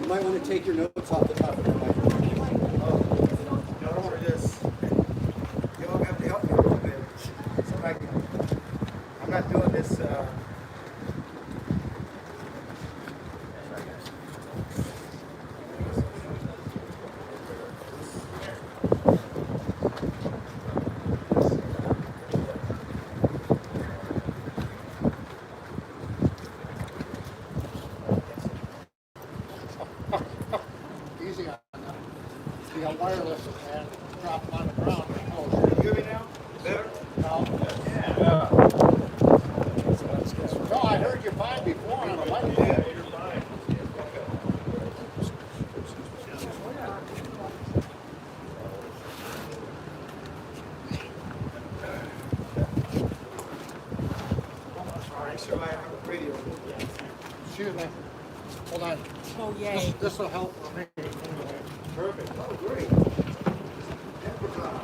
You might want to take your notes off the top of the microphone. Y'all don't want this. Y'all have to help me a little bit. So I'm not doing this. Easy on that. You got wireless and drop them on the ground. Can you hear me now? Better? No, I heard you fine before on the microphone. Yeah, you're fine. Make sure I have a radio. Excuse me. Hold on. Oh, yay. This will help for me. Perfect. Oh, great. Improvise.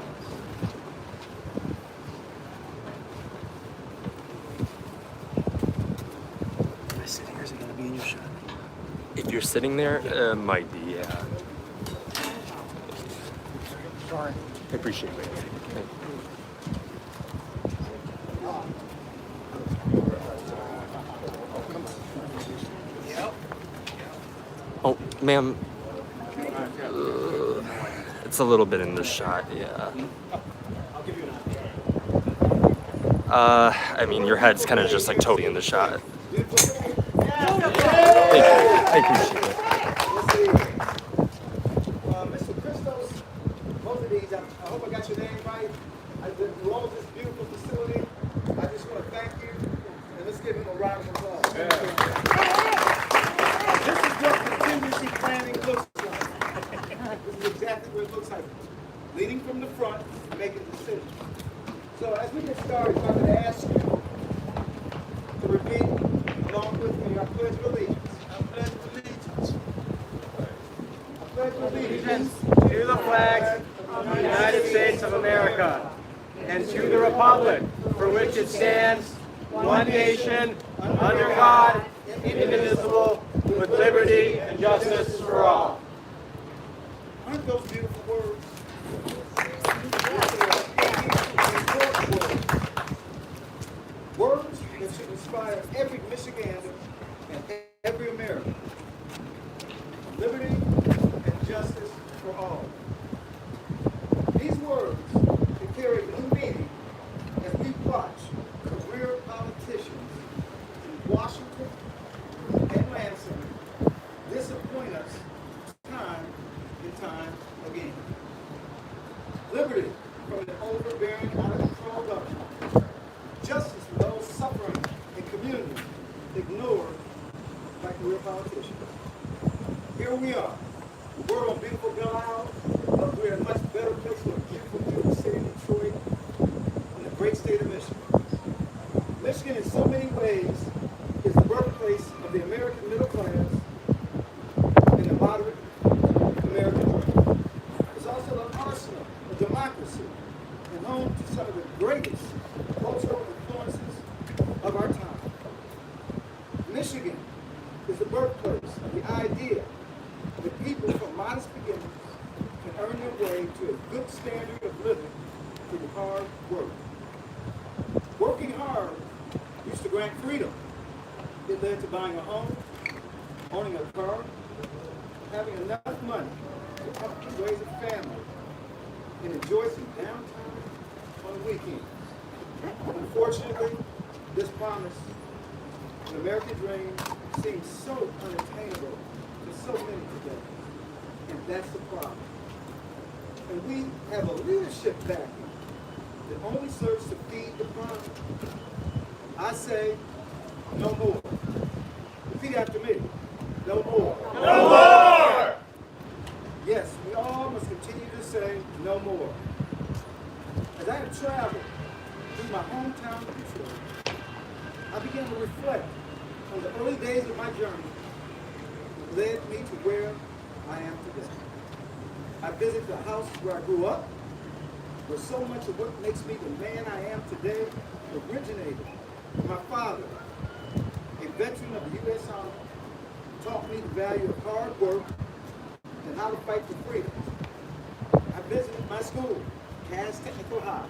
If I sit here, is it going to be in your shot? If you're sitting there, might be, yeah. Sorry. I appreciate it. Oh, ma'am. It's a little bit in the shot, yeah. I mean, your head's kind of just like totally in the shot. Thank you. I appreciate it. Mr. Christos, both of these, I hope I got your name right. You all this beautiful facility. I just want to thank you, and let's give him a round of applause. This is what contingency planning looks like. This is exactly what it looks like. Leading from the front and making decisions. So as we get started, I'm going to ask you to repeat along with me our pledge of allegiance. I pledge allegiance. I pledge allegiance To the flag of the United States of America and to the republic for which it stands, one nation, under God, indivisible, with liberty and justice for all. Aren't those beautiful words? Words that should inspire every Michigander and every American. Liberty and justice for all. These words can carry new meaning as we watch career politicians in Washington and Lansing disappoint us time and time again. Liberty from an overbearing, out-of-control government. Justice for those suffering in communities ignored by career politicians. Here we are. We're on beautiful Belle Isle, but we're in a much better place than a beautiful, beautiful city of Detroit in the great state of Michigan. Michigan, in so many ways, is the birthplace of the American middle class and the moderate American dream. It's also the arsenal of democracy and home to some of the greatest cultural influences of our time. Michigan is the birthplace of the idea that people from modest beginnings can earn their way to a good standard of living through hard work. Working hard used to grant freedom. It led to buying a home, owning a car, having enough money to raise a family, and enjoy some downtime on the weekends. Unfortunately, this promise, an American dream, seems so unattainable to so many today. And that's the problem. And we have a leadership vacuum that only serves to feed the promise. I say, no more. Repeat after me. No more. No more! Yes, we all must continue to say no more. As I have traveled through my hometown of Detroit, I began to reflect on the early days of my journey that led me to where I am today. I visited the house where I grew up, where so much of what makes me the man I am today originated from my father, a veteran of the U.S. Army, taught me the value of hard work and how to fight for freedom. I visited my school, Cass Technical High,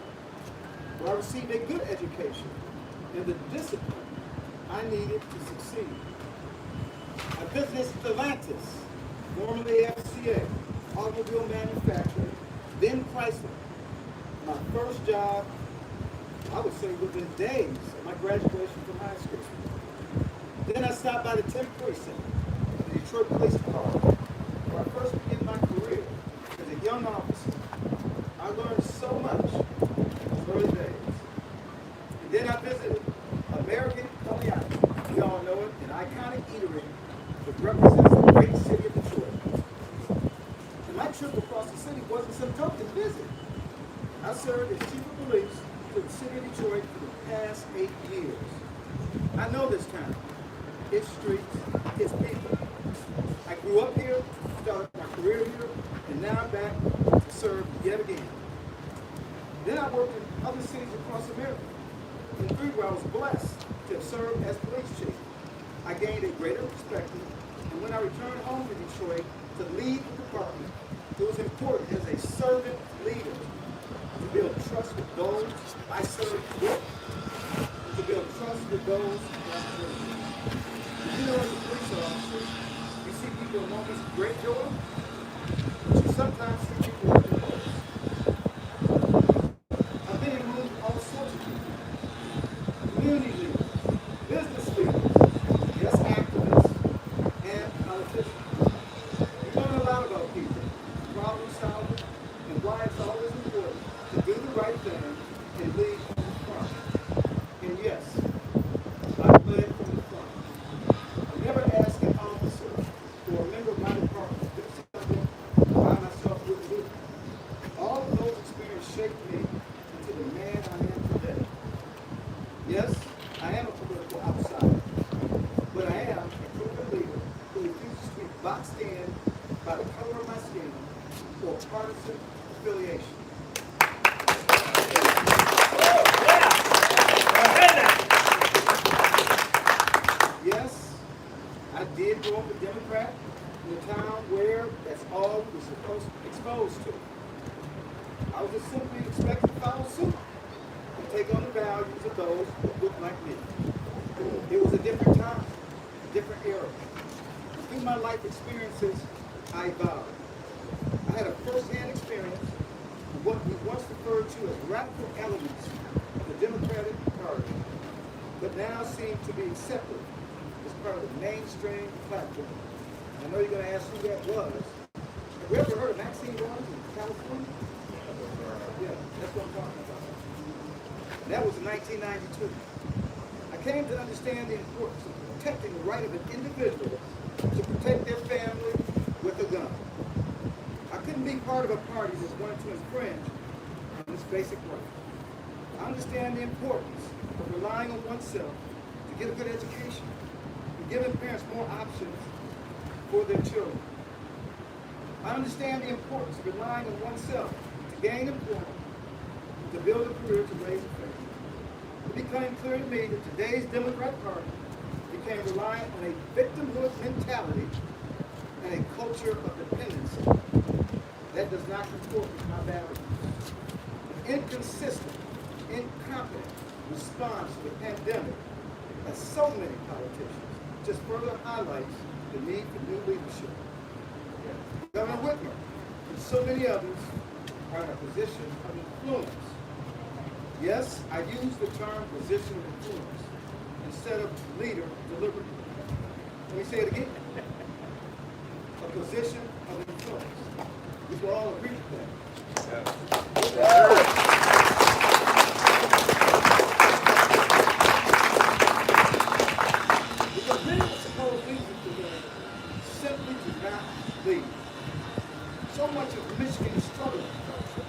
where I received a good education and the discipline I needed to succeed. I visited Stellantis, formerly FCA, automobile manufacturer, then Chrysler. My first job, I would say within days of my graduation from high school. Then I stopped by the 10th precinct, the Detroit Police Department, where I first began my career as a young officer. I learned so much in those early days. And then I visited American Belle Isle. We all know it, an iconic eatery that represents the great city of Detroit. And my trip across the city wasn't some token visit. I served as chief of police for the city of Detroit for the past 8 years. I know this town, its streets, its people. I grew up here, started my career here, and now I'm back to serve yet again. Then I worked in other cities across America, in 3 where I was blessed to have served as police chief. I gained a greater perspective, and when I returned home to Detroit to lead the department, it was important as a servant leader to build trust with those I served with, and to build trust with those I served with. You know, as a police officer, you see people in moments of great joy, but you sometimes see people with remorse. I've been in rooms with all sorts of people. Community leaders, business leaders, yes, activists, and politicians. You learn a lot about people, problem solving, and why it's always important to do the right thing and lead from the front. And yes, I've led from the front. I never asked an officer or a member of my department to do something I myself wouldn't do. All of those experiences shaped me into the man I am today. Yes, I am a political outsider, but I am a proven leader who refuses to be boxed in by the color of my skin or partisan affiliation. Yes, I did grow up a Democrat in a town where that's all we were exposed to. I was just simply expected to follow suit and take on the values of those who looked like me. It was a different time, a different era. Through my life experiences, I evolved. I had a first-hand experience of what we once referred to as radical elements of the Democratic Party, but now seem to be accepted as part of the mainstream platform. I know you're going to ask who that was. Have you ever heard of Maxine Waters in California? Yeah, that's what I'm talking about. That was in 1992. I came to understand the importance of protecting the right of an individual to protect their family with a gun. I couldn't be part of a party that's wanted to infringe on this basic right. I understand the importance of relying on oneself to get a good education and giving parents more options for their children. I understand the importance of relying on oneself to gain employment, to build a career, to raise a family. It became clear to me that today's Democrat Party became reliant on a victimhood mentality and a culture of dependency that does not comport with my values. An inconsistent, incompetent response to the pandemic, as so many politicians, just further highlights the need for new leadership. Governor Whitmer and so many others are in a position of influence. Yes, I use the term position of influence instead of leader deliberately. Let me say it again. A position of influence. We will all agree with that. Because many of the supposed leaders today simply do not lead. So much of Michigan is struggling.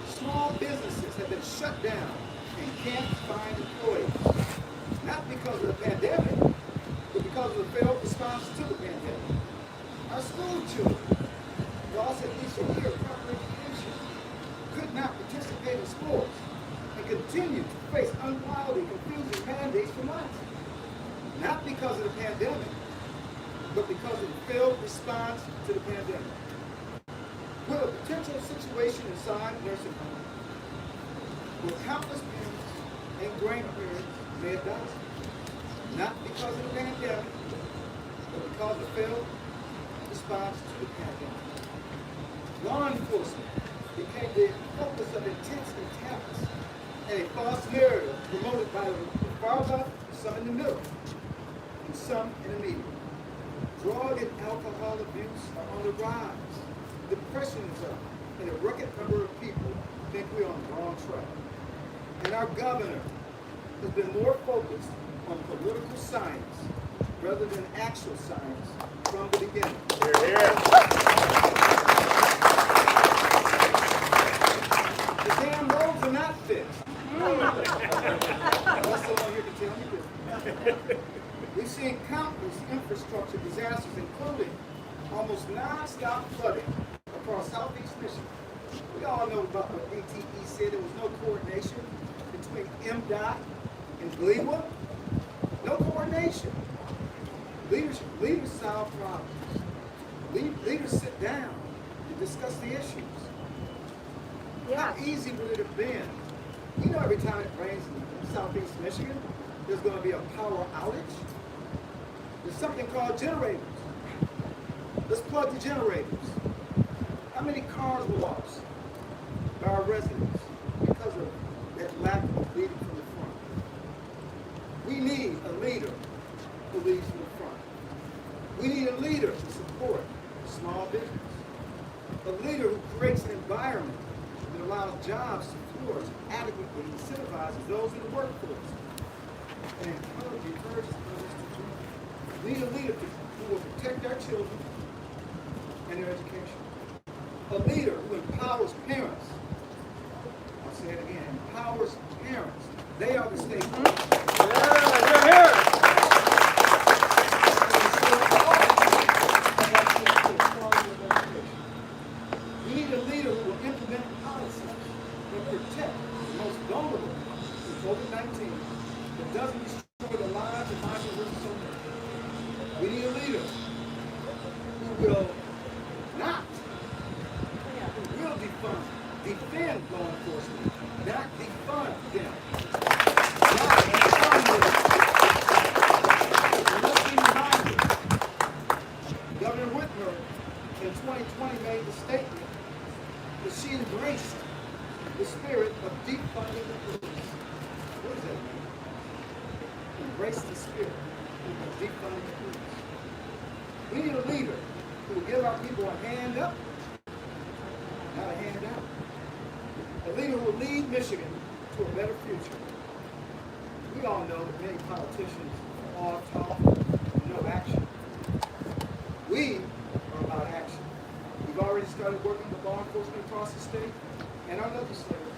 Small businesses have been shut down and can't find employees. Not because of the pandemic, but because of the failed response to the pandemic. Our school children lost at least a year of proper education, could not participate in sports, and continue to face unwieldy, confusing mandates for months. Not because of the pandemic, but because of the failed response to the pandemic. With a potential situation inside nursing homes, where countless parents and grandparents may have died, not because of the pandemic, but because of failed response to the pandemic. Law enforcement became the focus of intense attacks and a false narrative promoted by the far left, some in the middle, and some in the media. Drug and alcohol abuse are on the rise. Depression is up, and a record number of people think we're on the wrong track. And our governor has been more focused on political science rather than actual science from the beginning. The damn roads are not fixed. Unless someone here can tell me this. We've seen countless infrastructure disasters, including almost non-stop flooding across southeast Michigan. We all know about what ATE said. There was no coordination between MDOT and GLEWA. No coordination. Leaders solve problems. Leaders sit down and discuss the issues. How easy would it have been? You know, every time it rains in southeast Michigan, there's going to be a power outage. There's something called generators. Let's plug the generators. How many cars were lost by our residents because of that lack of leading from the front? We need a leader who leads from the front. We need a leader to support small business. A leader who creates an environment that allows jobs to flourish, adequately incentivizes those in the workforce, and encourages others to do. We need a leader who will protect our children and their education. A leader who empowers parents. I'll say it again, empowers parents. They are the stakeholders. We need a leader who will implement policies that protect the most vulnerable in COVID-19, that doesn't destroy the lives of migrants so many. We need a leader who will not, who will defend law enforcement, not defund them. Not defund them. And let's be reminded, Governor Whitmer in 2020 made the statement that she embraced the spirit of defunding the police. What does that mean? Embrace the spirit of defunding the police. We need a leader who will give our people a hand up, not a hand out. A leader who will lead Michigan to a better future. We all know that many politicians are all talk and no action. We are about action. We've already started working with law enforcement across the state and our legislators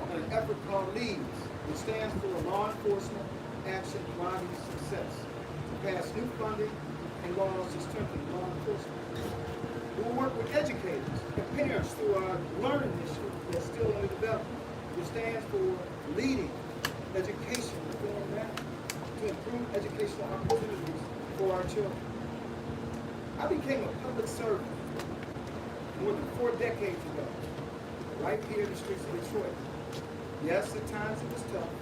on an effort called LEADS, which stands for Law Enforcement Action Driving Success, to pass new funding and laws to strengthen law enforcement. We will work with educators and parents through our Learn initiative that's still under development, which stands for Leading Education Reform Now, to improve educational opportunities for our children. I became a public servant more than 4 decades ago, right here in the streets of Detroit. Yes, at times it was tough.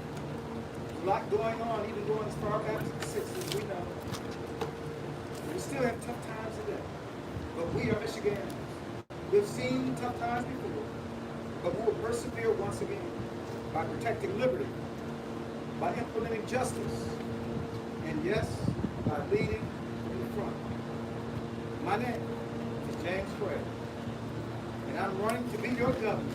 There's a lot going on, even going as far back as the 60s, we know. We still have tough times today, but we are Michiganders. We've seen tough times before, but we will persevere once again by protecting liberty, by implementing justice, and yes, by leading in the front. My name is James Craig, and I'm running to be your governor.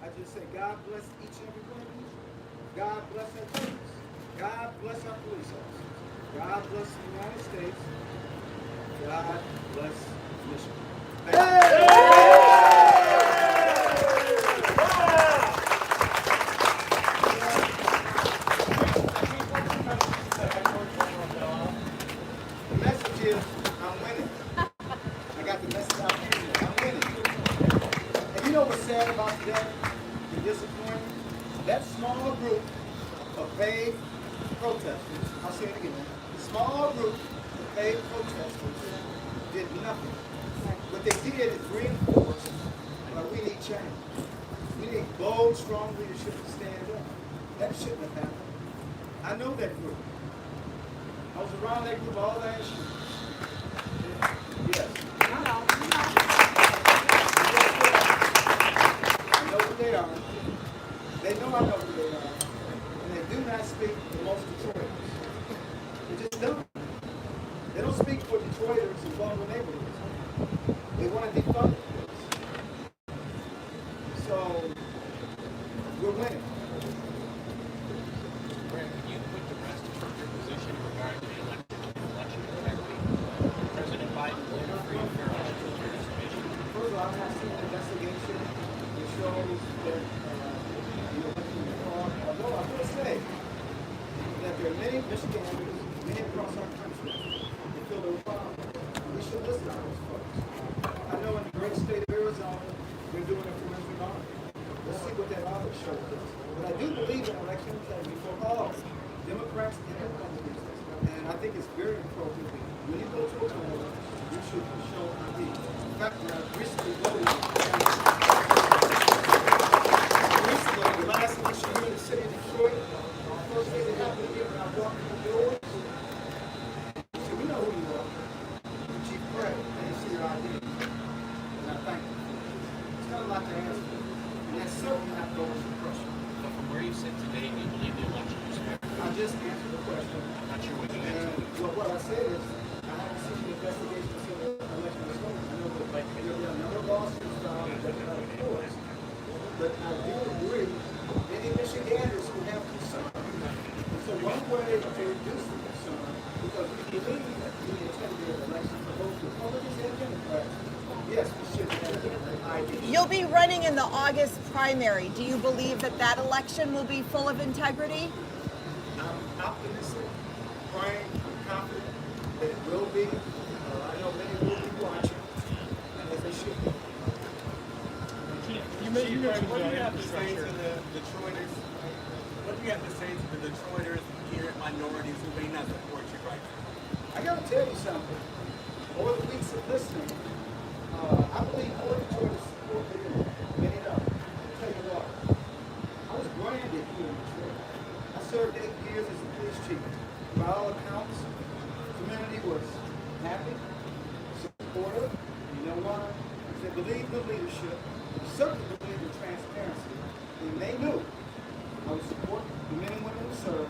I just say God bless each and every one of you. God bless our troops. God bless our police officers. God bless the United States. God bless Michigan. Thank you. is, I'm winning. I got the message out here. I'm winning. And you know what's sad about today? And disappointing? That small group of paid protesters, I'll say it again, the small group of paid protesters did nothing. What they did is reinforce we need change. We need bold, strong leadership to stand up. That shouldn't have happened. I know that group. I was around that group all last year. Yes. I know who they are. They know I know who they are. And they do not speak for most Detroiters. They just don't. They don't speak for Detroiters in vulnerable neighborhoods. They want to defund it. So, we're winning. Brent, can you put the rest of your position regarding the election integrity? President Biden will free and fair election commission. First of all, I'm not seeing an investigation that shows that although I will say that there are many Michiganders, many across our country, that feel the problem. We should listen to those folks. I know in the great state of Arizona, we're doing a forensic audit. Let's see what that audit shows us. But I do believe in election integrity for all Democrats and Republicans. And I think it's very appropriate that when you go to a poll, you should show ID. In fact, when I recently voted, the last election here in the city of Detroit, the first thing that happened here when I walked in the doors, so we know who you are. Chief Craig, I didn't see your ID. And I thank you. It's not a lot to ask for. And that's certainly not voter suppression. But from where you sit today, do you believe the election was fair? I just answered the question. I'm not sure what you And answered. well, what I said is, I haven't seen the investigation until the election was over. I know that there'll be a number of lawsuits filed that are of course. But I do agree, many Michiganders who have concern. And so one way to reduce the concern, because we believe that the integrity of the election for both Republicans and Democrats, yes, we should have an ID. You'll be running in the August primary. Do you believe that that election will be full of integrity? I'm optimistic, praying, I'm confident that it will be. I know many will be watching, and as they should be. What do you have to say to the Detroiters? What do you have to say to the Detroiters here, minorities who may not support you right now? I gotta tell you something. Over the weeks of listening, I believe more Detroiters support me than many don't. I'll tell you what. I was branded here in Detroit. I served 8 years as a police chief. By all accounts, the community was happy, supportive. You know why? Because they believed in leadership. They certainly believed in transparency. And they knew I would support the men and women who serve,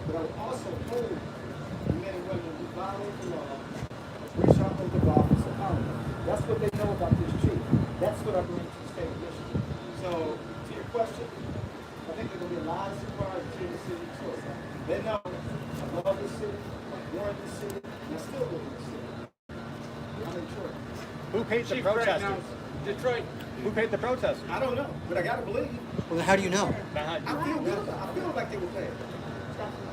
but I would also hold the men and women who violate the law, reach out to the office of power. That's what they know about this chief. That's what I bring to the state of Michigan. So, to your question, I think there are going to be a lot of surprises here in the city of Detroit. They know I love this city, I'm born in this city, and I still live in this city. I'm in Detroit. Who paid the protesters? Detroit. Who paid the protesters? I don't know, but I gotta believe. Well, then how do you know? I feel good. I feel like they were paid.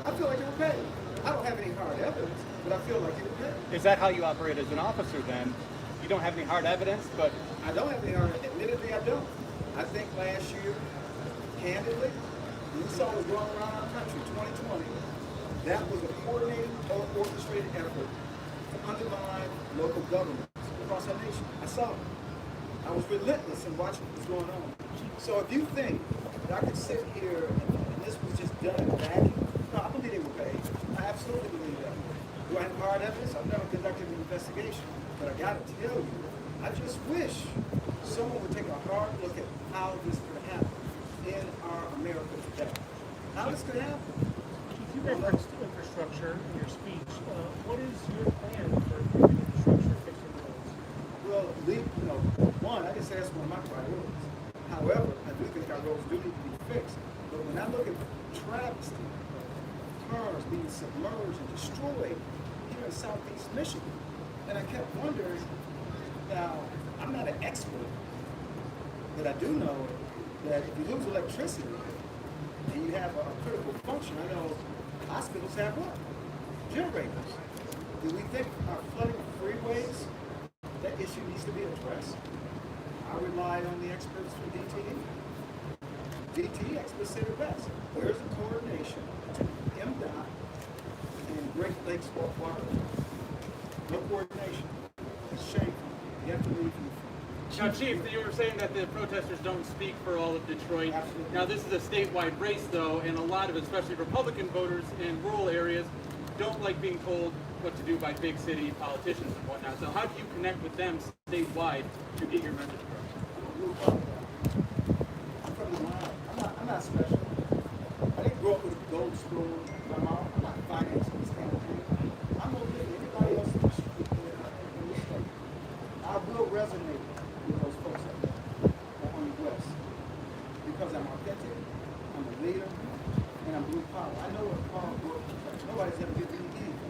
I feel like they were paid. I don't have any hard evidence, but I feel like they were paid. Is that how you operate as an officer then? You don't have any hard evidence, but I don't have any hard evidence. Admittedly, I don't. I think last year, candidly, when we saw what was going around our country, 2020, that was a coordinated, orchestrated effort to undermine local governments across our nation. I saw it. I was relentless in watching what was going on. So if you think that I could sit here and this was just done in a vacuum, no, I believe they were paid. I absolutely believe that. Do I have hard evidence? I've never conducted an investigation. But I gotta tell you, I just wish someone would take a hard look at how this could happen in our America today. How this could happen. You referenced infrastructure in your speech. What is your plan for improving infrastructure, fixing roads? Well, one, I can say that's one of my priorities. However, I do think our roads do need to be fixed. But when I look at travesty, cars being submerged and destroyed here in southeast Michigan, and I kept wondering, now, I'm not an expert, but I do know that if you lose electricity and you have a critical function, I know hospitals have what? Generators. Do we think our flooding experts from DTE. DTE experts said it best. Where's the coordination between MDOT and Great Lakes Water? No coordination. It's shameful. You have to leave from the Now, Chief, you were saying that the protesters don't speak for all of Detroit. Absolutely. Now, this is a statewide race, though, and a lot of, especially Republican voters in rural areas, don't like being told what to do by big city politicians and whatnot. So how do you connect with them statewide to get your message across? I'm from the Mile. I'm not special. I didn't grow up with a gold spoon. I'm not financing this campaign. I'm no different than anybody else in the street in this state. I will resonate with those folks up there on the West because I'm authentic, I'm a leader, and I'm blue collar. I know what hard work is like. Nobody's ever given me anything.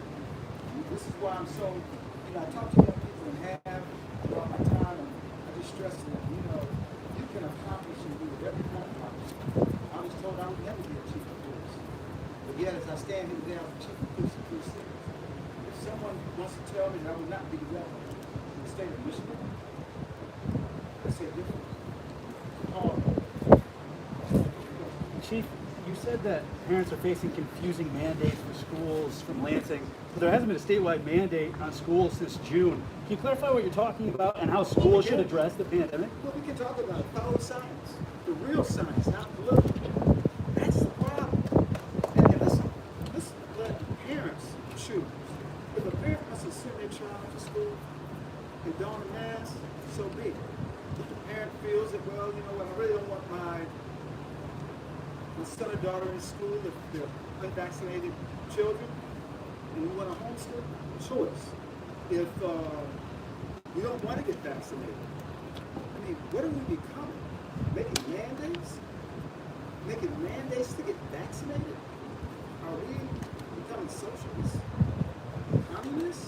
This is why I'm so, I talk to young people and have throughout my time, and I just stress to them, you can accomplish and do whatever you want to accomplish. I was told I would never be a chief of police. But yet, as I stand here now, chief of police of 3 cities, if someone wants to tell me that I would not be relevant in the state of Michigan, I say different. Chief, you said that parents are facing confusing mandates for schools from Lansing, but there hasn't been a statewide mandate on schools since June. Can you clarify what you're talking about and how schools should address the pandemic? Well, we can talk about it. Follow science, the real science, not political. That's the problem. And listen, let parents choose. If a parent wants to send their child to school and don a mask, so be it. If the parent feels that, well, you know what, I really don't want my son or daughter in school, if they're unvaccinated children, and we want to homeschool, choice. If we don't want to get vaccinated, I mean, what are we becoming? Making mandates? Making mandates to get vaccinated? Are we becoming socialists? Communists?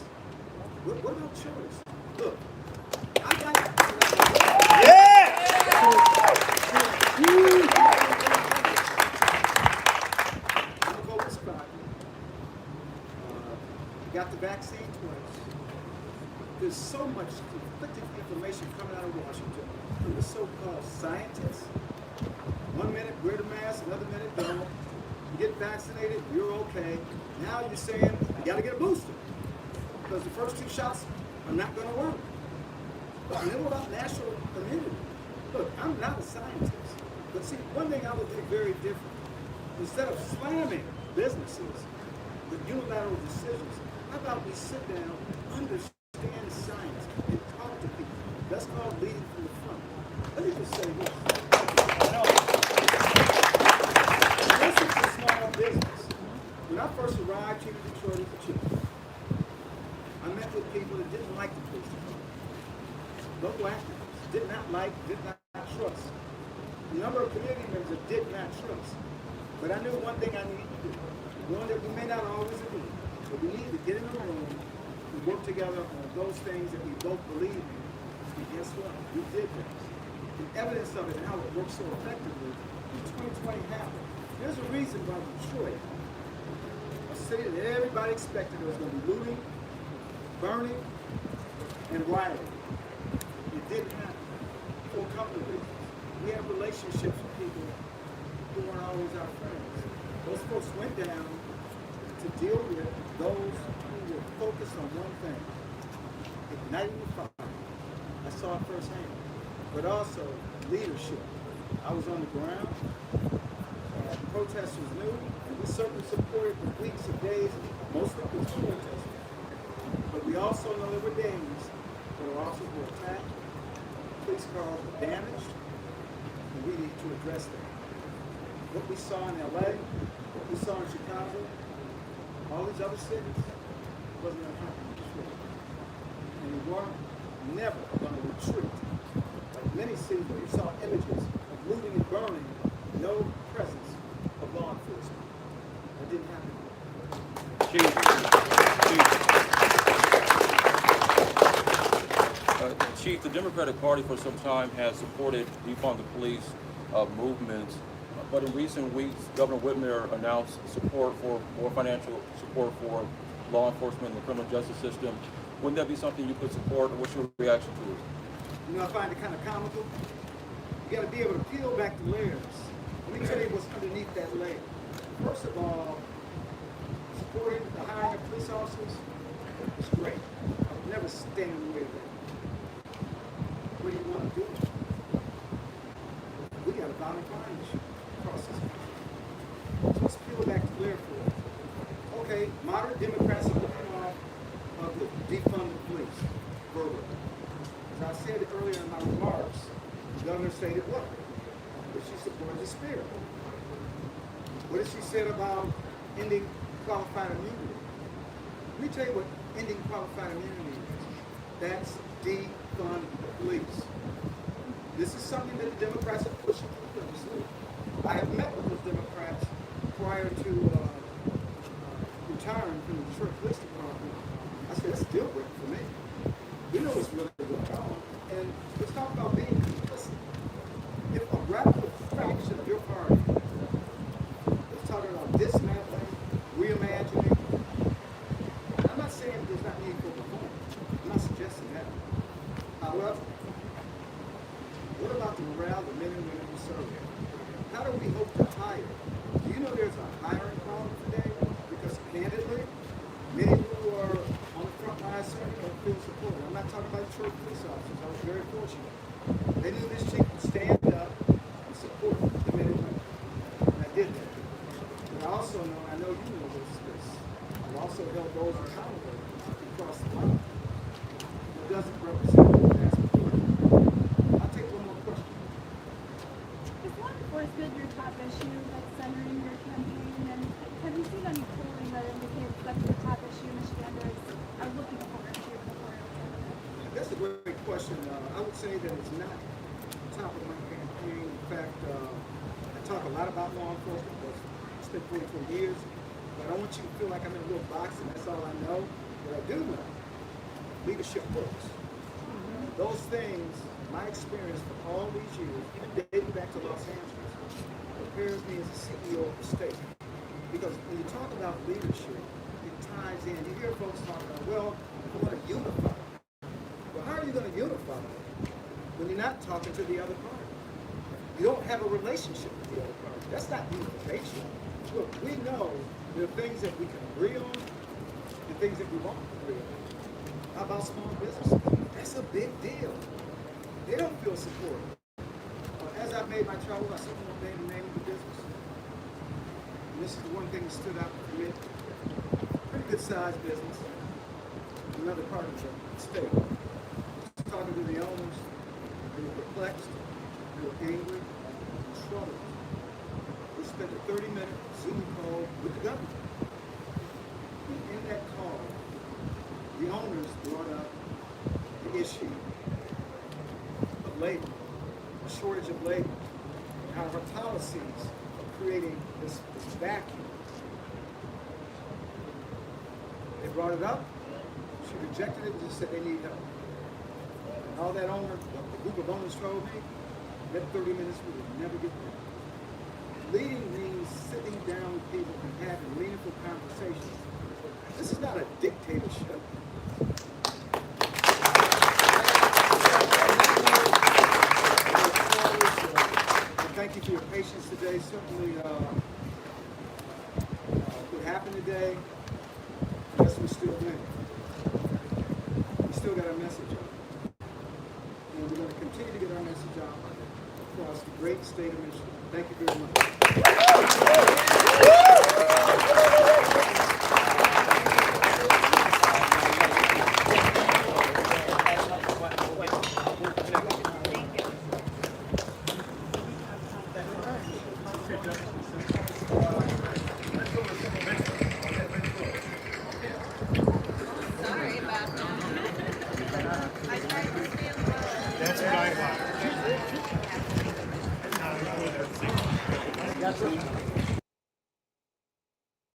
What about choice? Look, I got got the vaccine twice. There's so much conflicting information coming out of Washington from the so-called scientists. 1 minute wear the mask, another minute don't. You get vaccinated, you're okay. Now you're saying you got to get a booster because the first 2 shots are not going to work. And then what about national immunity? Look, I'm not a scientist, but see, one thing I would do very different. Instead of slamming businesses with unilateral decisions, how about we sit down, understand science, and talk to people? That's called leading from the front. Let me just say this. This is a small business. When I first arrived here in Detroit as a chief, I met with people that didn't like the police department. Local activists did not trust. A number of community members that did not trust. But I knew one thing I needed to do. One that we may not always agree. But we need to get in the room and work together on those things that we both believe in. And guess what? We did that. The evidence of it and how it works so effectively in 2020 happened. There's a reason why Detroit, a city that everybody expected there was going to be looting, burning, and rioting. It didn't happen for a couple of reasons. We have relationships with people who weren't always our friends. Those folks went down to deal with those who were focused on one thing, igniting the fire. I saw it firsthand, but also leadership. I was on the ground, protesters knew, and we certainly supported for weeks and days, mostly peaceful protesters. But we also know there were days where our officers were attacked, police cars were damaged, and we need to address that. What we saw in LA, what we saw in Chicago, all these other cities, wasn't going to happen in Detroit. And we were never going to retreat. Like many cities where you saw images of looting and burning, no presence of law enforcement. That didn't happen. Chief, the Democratic Party for some time has supported defund the police movements. But in recent weeks, Governor Whitmer announced support for more financial support for law enforcement and the criminal justice system. Wouldn't that be something you could support, or what's your reaction to it? You know, I find it kind of comical. You got to be able to peel back the layers. Let me tell you what's underneath that layer. First of all, supporting the hiring of police officers is great. I would never stand in the way of that. What do you want to do? We got a violent crime issue across this country. So let's peel back the layer for it. Okay, moderate Democrats are looking off of the defund the police program. As I said earlier in my remarks, the governor stated what? That she supported the spirit. What did she say about ending qualified immunity? Let me tell you what ending qualified immunity is. That's defund the police. This is something that the Democrats are pushing through. I have met with those Democrats prior to retiring from the Detroit Police Department. I said, that's a deal breaker for me. We know what's really going on. And let's talk about being complicit. If a radical fraction of your party is talking about dismantling, reimagining, I'm not saying there's not need for reform. I'm not suggesting that. However, what about the morale of the men and women who serve here? How do we hope to hire? Do you know there's a hiring problem today? Because candidly, many who are on the front line serving don't feel supported. I'm not talking about Detroit police officers. I was very fortunate. They knew this chief would stand up and support the men and women. And I did that. But I also know, I know you know this, I've also held those accountable across the line. It doesn't represent what that's important. I'll take one more question. Is law enforcement your top issue that's centering your campaign? And have you seen any polling that indicates that's the top issue Michiganders are looking for in your gubernatorial candidate? That's a great question. I would say that it's not top of my campaign. In fact, I talk a lot about law enforcement because I spent 44 years, but I don't want you to feel like I'm in a little box and that's all I know. But I do know leadership works. Those things, my experience for all these years, even dating back to Los Angeles, prepares me as a CEO of the state. Because when you talk about leadership, it ties in. You hear folks talk about, well, we want to unify. Well, how are you going to unify when you're not talking to the other party? You don't have a relationship with the other party. That's not unification. Look, we know there are things that we can agree on and things that we won't agree on. How about small businesses? That's a big deal. They don't feel supported. As I've made my travels, I simply won't name the name of the business. And this is the one thing that stood out for me. Pretty good sized business. Another part of the state. Just talking to the owners, they were perplexed, they were angry, and troubled. We spent a 30-minute Zoom call with the governor. And in that call, the owners brought up the issue of labor, the shortage of labor, and how our policies are creating this vacuum. They brought it up, she rejected it and just said they need help. And all that owner, the group of owners told me, that 30 minutes we would never get there. Leading means sitting down with people and having meaningful conversations. This is not a dictatorship. Thank you for your patience today. Certainly, what happened today, yes, we still win. We still got our message out. And we're going to continue to get our message out across the great state of Michigan. Thank you very much. That's what I want. That's it.